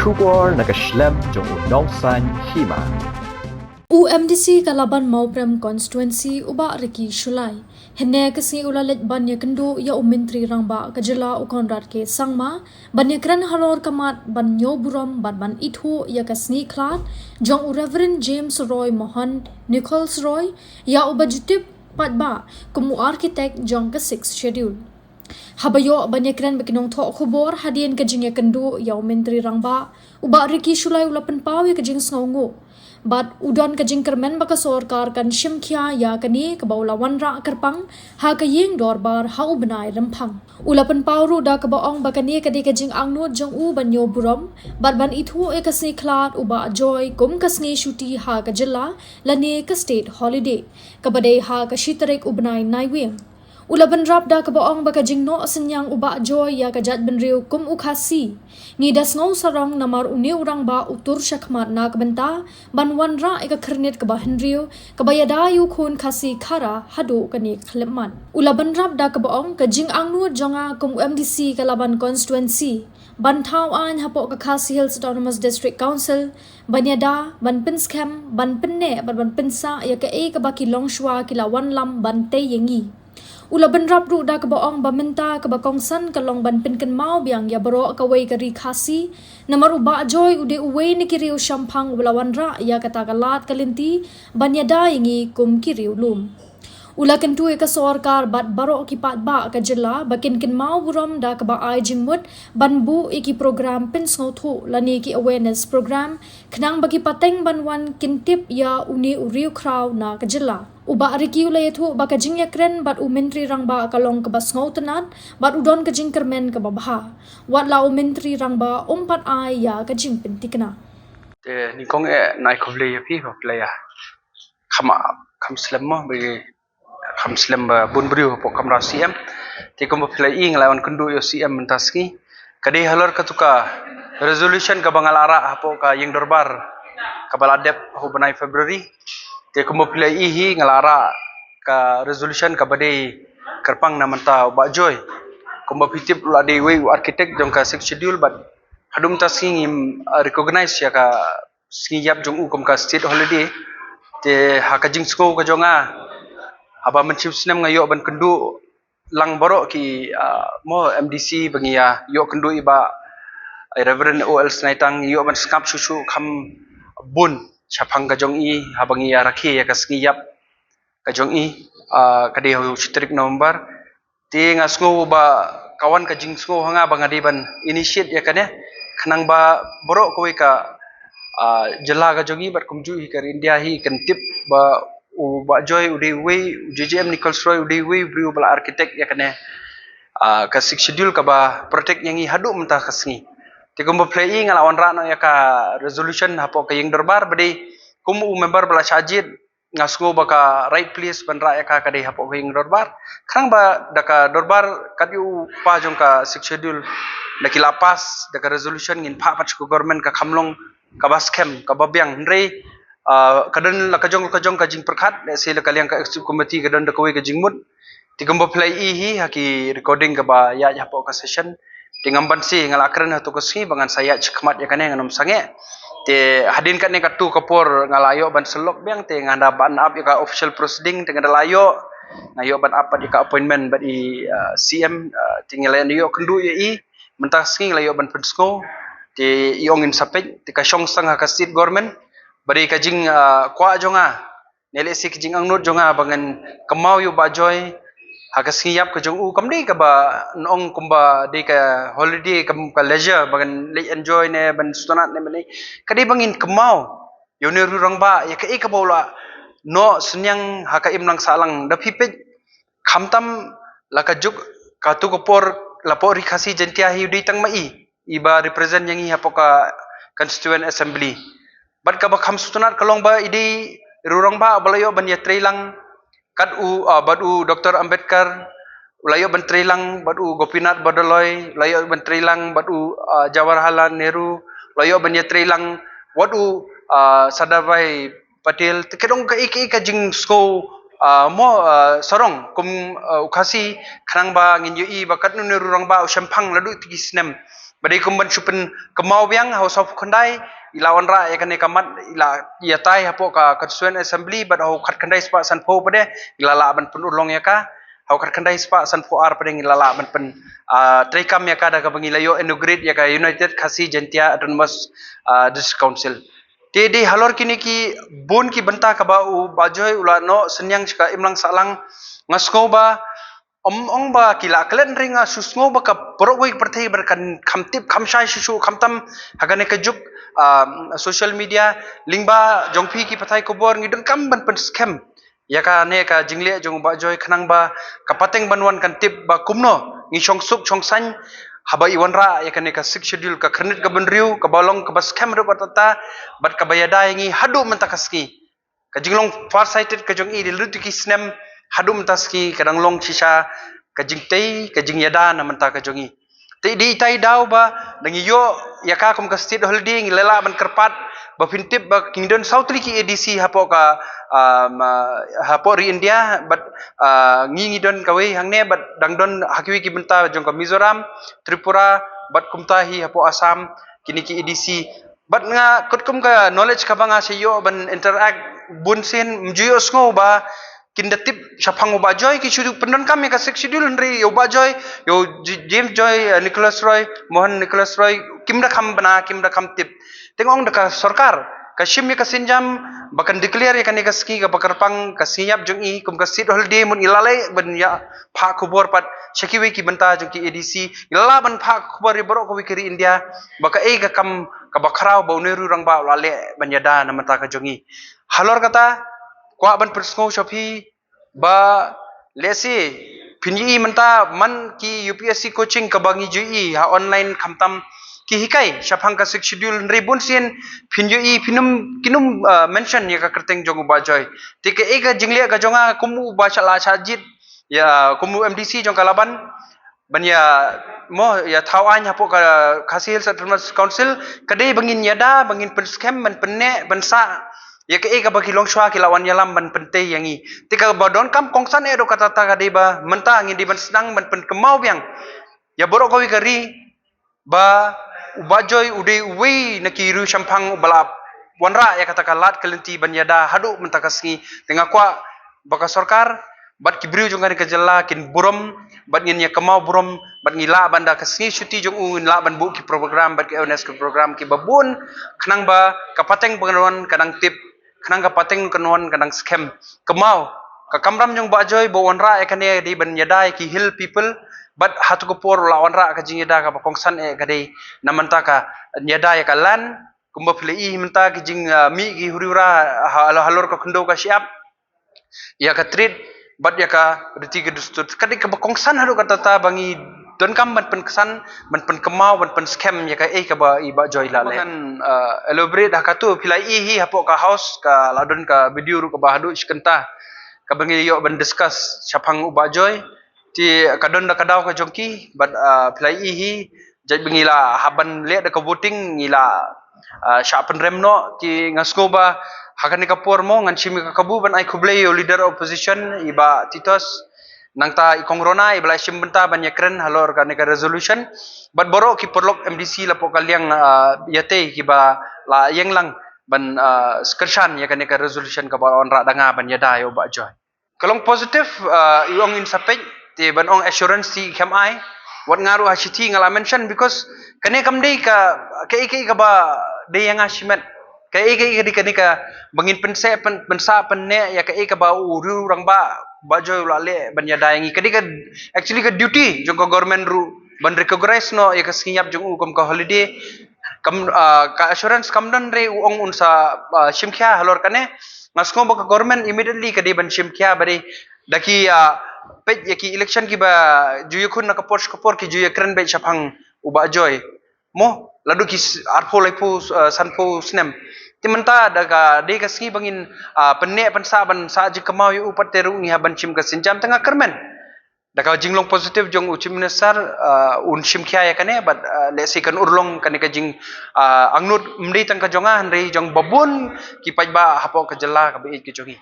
Shubor nakaslem jong unausan hima. UMDC Kalaban Mauprem Constituency uba Riki Shulai. Hene kasi ulalit banya kendo ya umintri rangba kajela ukonrat ke sangma banya kran halor kamat banyo buram ban ithu ya kasni klat jong Reverend James Roy Mohan Nichols Roy ya ubajutip patba kumu architect jong ke 6 schedule. Habayo banyak kran bekinong thok khubor hadian kajing ya kendo ya umintri rangba uba Riki Shulai ulapan pau ya kajing sngongo. Bat udon kajing kermen baka sorkar kan shimkya ya kani kabawlawan ra kerpang ha kaying dorbar ha ubnai rempang ulapan pauru da kabaong baka ni kadi kajing angno jong u banyo burom bat ban ithu e kasni klat uba joy kum kasni shuti ha kajilla lani ka state holiday kabade ha ka shitarik ubnai naiwing ulaban rap da kabaong baka jingno senyang uba joy ya kajat benriu kum ukhasi ngidas ngau sarong namar uni urang ba utur syakmat na kabenta banwan ra eka kernit kaba henriu kabayada yu khun khasi khara hadu kani khleman ulaban rap da kabaong kajing angnu jonga kum UMDC Kalaban Constituency Banthau an hapok ka Khasi Hills Autonomous District Council banyada ban pinskem ban penne ban pinsa ya ka e ka baki longshwa kila wan lam ban te yengi ulaban rap ru da kabaong baminta kabakongsan kalong ban pinken mau biang ya baro kawai kari khasi namar uba joy ude uwe ni kiriu shampang ulawan ra ya kata kalat kalinti banyada yengi kum kiriu lum ula kentu ka sorkar bat baro ki pat ba ka jilla bakin kin mau buram da ka ba ai jingmut banbu iki program pin snothu lani ki awareness program khnang bagi pateng banwan kintip ya uni uriu kraw na ka jilla uba riki ula yathu ba ka jingya kren bat umintri rangba kalong ka bas ngautanat bat udon ka jing kermen ka babha wat la umintri rangba umpat ai ya ka jing pintikna te ni kong e nai khovle ya phi khovle ya kham slem mo be kham slem ba bun briu po kamra CM te kom phla ing lawan kundu yo CM mentaski kade halor katuka resolution ka bangalara hapo ka yeng dorbar ka baladep ho banai February te kom phla hi ngalara ka resolution ka bade kerpang namanta ba joy kom pitip la de we architect jong ka 6 schedule but hadum ta sing recognize ya ka singiyap jong u kom ka state holiday te hakajing sko ka jonga aba mencium senam ngayo ban kendu lang borok ki mo MDC bangia yo kendu iba Reverend OL Snaitang yo ban skap susu kham bun chapang ka jong i habangia rakhi ya kasngiyap ka jong i kade ho chitrik November ti ngasngo ba kawan ka jingsgo hanga bangadi ban initiate ya kane khnang ba borok koi ka jela ka jong i bat kumju hi kar India hi kan tip ba ba joy ude we JJM Nichols Roy ude we brio bala architect ya kane ka 6 schedule ka ba protect yangi hadu mentah kasngi te kum play ngalawan ra no ya ka resolution hapo ka yeng dorbar bade kum member bala sajid ngasgo baka right place ban ra ya ka kade hapo ka yeng dorbar khrang ba daka dorbar kadyu pa jong ka 6 schedule daki lapas daka resolution ngin pha pach ko government ka khamlong ka baskem ka babyang re kadan la kajong kajing perkhat se la kaliang ka executive committee kadan da koi kajing mut tigamba play hi haki recording ka ba ya hapo ka session tingamban si ngala akran ha to ka si bangan saya chikmat ya kane nganom sange te hadin kan ne katu kapor ngalayo ban selok biang te nganda ban up ya ka official proceeding te ngada layo ngayo ban up di ka appointment ba di CM tingalayan yo kendu ya i mentah sing layo ban pensko te iongin sapej te ka syong sang ha ka state government bari kajing kwa jonga nele si kajing angnut jonga bangan kemau yu ba joy hagas ngiyap ka jong u kamdi ka ba nong kumba de ka holiday kam ka leisure bangan le enjoy ne ban stunat ne mani kadi bangin kemau yu ne rurang ba ya ka e ka bola no senyang haka imlang salang da pipet khamtam la ka juk ka tu ko por la por khasi jentia hi di tang mai iba represent yang hi apoka constituent assembly bat ka bakham sutunat kalong ba idi rurang ba balayo ban yatri lang kat u badu Dr. Ambedkar layo ban trilang badu Gopinath Bodoloy layo ban trilang badu Jawaharlal Nehru layo ban yatri lang wadu Sardar Patel tekedong ka iki ka jing sko mo sarong kum ukhasi khrang ba ngin yu i bakat nu rurang ba ushampang ladu tigisnem Badi kumban supen kemau biang House of Kandai ilawan ra ya kane kamat ila ya tai hapo ka Constituent Assembly bad ho khat kandai spa sanpo pade ilala ban pen ulong ya ka ho khat kandai spa sanpo ar pade ilala ban pen trekam ya ka da ka bangilayo inaugurate ya ka United Khasi Jantia Autonomous District Council Tedi halor kini ki bun ki benta ka ba u bajoy ula no senyang ka imlang salang ngasko ba ong ba kila kalen ringa susngo ba ka poroi perthai berkan khamtip khamsai susu khamtam hagane ka juk social media lingba jongpi ki pathai kubor ngidun kam ban pen scam ya ka ne ka jingle jong ba joy khnang ba kapateng banwan kan tip ba kumno ngi chong sup chong san haba iwan ra ya ka ne ka six schedule ka khnit ka benriu ka balong ka ba scam ru batata bat ka bayada ngi hadu mentakaski ka jinglong far sighted ka jong i diluti ki snem hadu mentaski kadang long sisa ka jingtei ka jingyada na menta ka jongi di tai dau ba dangi yo ya ka kum ka state holiday ngi lela ban kerpat ba pintip ba kingdom south ki edc hapo ka hapo ri india but ngi don kawe hangne but dangdon hakwi ki benta jong ka mizoram tripura but kumtahi hapo asam kini ki edc but nga kutkum ka knowledge ka banga siyo ban interact bunsin mjuyo sngo ba kindatip syapang ubajoy ki sudu pendon kami ka six schedule nri ubajoy yo James Joy Nicholas Roy Mohan Nicholas Roy kimda kham bana kimda kham tip tengong deka sarkar ka shim ka sinjam bakan declare ka ni ka ski ka bakarpang ka siap jong i kum ka sit holiday mun ilalai ban ya pha khubor pat sekiwi ki benta jong ki edc ilala ban pha khubor boro ko wikiri india baka e ka kam ka bakrau bauneru rang ba lale ban yada namata ka jongi halor kata kwa ban persngo shopi ba lesi pinyi menta man ki UPSC coaching ka bangi jui ha online khamtam ki hikai syapang ka schedule ribun sin pinyi pinum kinum mention ya ka kerteng jong ba joy tike e ka jingle ka jonga kumu ba chala chajit ya kumu MDC jong kalaban ban ya mo ya thawany hapo ka Khasi Hills Autonomous Council kadai bangin yada bangin pen scam ban penne bansa ya ke ka bagi longshwa ki lawan yalam ban pentai yangi tika badon kam kongsan ero kata ta ka deba menta ngi di ban senang ban pen kemau biang ya borok ko kari ba ubajoy udai uwi nakiru champang balap wanra ya kata kalat kelenti ban yada hadu menta kasngi tengah kwa baka sarkar bat kibriu jong ka jela kin burom bat ngin ya kemau burom bat ngila banda kasngi syuti jong un la ban bu ki program bat ki awareness ki program ki babun khnang ba kapateng pengawan kadang tip kanang ka pateng kanuan kanang scam kemau ka kamram jong bajoy bo wanra e kane di ban yadai ki hill people but hatu ko por la wanra ka jing yada ka kongsan e gade namanta ka yadai ka lan kumba plei menta ki jing mi ki huriura halor ka khndo ka siap ya ka treat but ya ka riti ke dustut kadi ka kongsan haru ka tata bangi don kam ban pen kesan ban pen kemau ban pen scam ya ka ka ba iba joy la le elaborate hakatu pilai hi hapo ka house ka ladon ka video ru ka bahadu iskenta ka bangi yo ban discuss syapang uba joy ti kadon da kadau ka jongki but pilai hi jai bangi la haban le da ka voting ngila syapen remno ti ngasgo ba hakani ka por mo ngan chimi ka kabu ban ai kublei leader opposition iba titos nangta ikong rona ibalai simbenta banyak keren halor ka nega resolution but borok ki perlok MDC lapo kaliang yate ki ba la yang lang ban skershan ya ka nega resolution ka ba onra danga ban yada yo ba joy kalong positive iong in sapej ti ban ong assurance ti khamai wat ngaru hachiti ngala mention because kane kamdei ka ka ba de yang asimet kai di ka bangin pense pensa penne ya kai ka ba uru rang ba bajoy lale ban ya dayangi kadi ka actually ka duty jong ka government ru ban recognize no ya ka siap jong ukom ka holiday kam ka assurance kamdan re ong unsa simkhya halor kane ngasko ba ka government immediately kadi ban simkhya bari daki pej ya ki election ki ba juyukun na kapor ki juyakren be chapang uba joy mo ladu ki arpo lepo sanpo snem timenta daga de ka ski bangin penne pensa ban sa ji kemau yu pateru ngi haban chim ka sinjam tengah kermen daga jinglong positif jong uchi minister un sim khya ya kane but lesi kan urlong kane ka jing angnut mdei tang ka jonga handrei jong babun ki pajba hapo ka jela ka be ki jongi